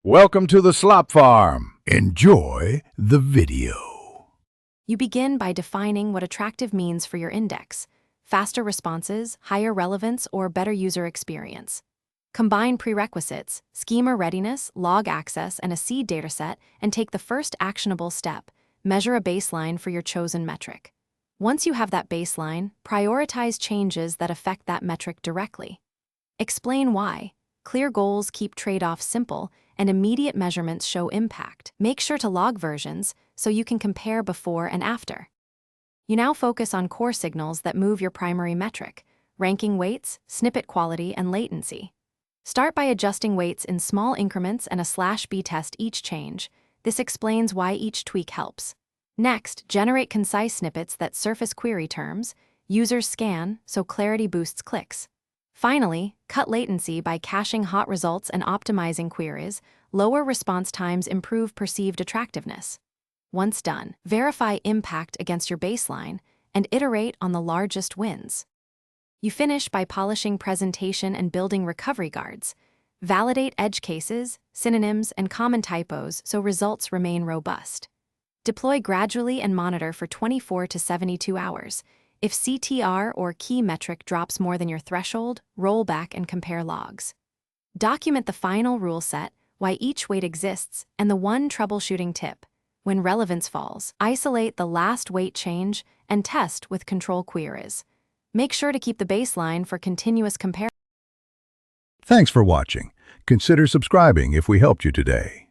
Welcome to the Slop Farm. Enjoy the video. You begin by defining what attractive means for your index: faster responses, higher relevance, or better user experience. Combine prerequisites, schema readiness, log access, and a seed dataset, and take the first actionable step: measure a baseline for your chosen metric. Once you have that baseline, prioritize changes that affect that metric directly. Explain why. Clear goals keep trade-offs simple, and immediate measurements show impact. Make sure to log versions so you can compare before and after. You now focus on core signals that move your primary metric: ranking weights, snippet quality, and latency. Start by adjusting weights in small increments and a /b test each change. This explains why each tweak helps. Next, generate concise snippets that surface query terms. Users scan, so clarity boosts clicks. Finally, cut latency by caching hot results and optimizing queries. Lower response times improve perceived attractiveness. Once done, verify impact against your baseline and iterate on the largest wins. You finish by polishing presentation and building recovery guards. Validate edge cases, synonyms, and common typos so results remain robust. Deploy gradually and monitor for 24 to 72 hours. If CTR or key metric drops more than your threshold, roll back and compare logs. Document the final rule set, why each weight exists, and the one troubleshooting tip: when relevance falls, isolate the last weight change and test with control queries. Make sure to keep the baseline for continuous comparison. Thanks for watching. Consider subscribing if we helped you today.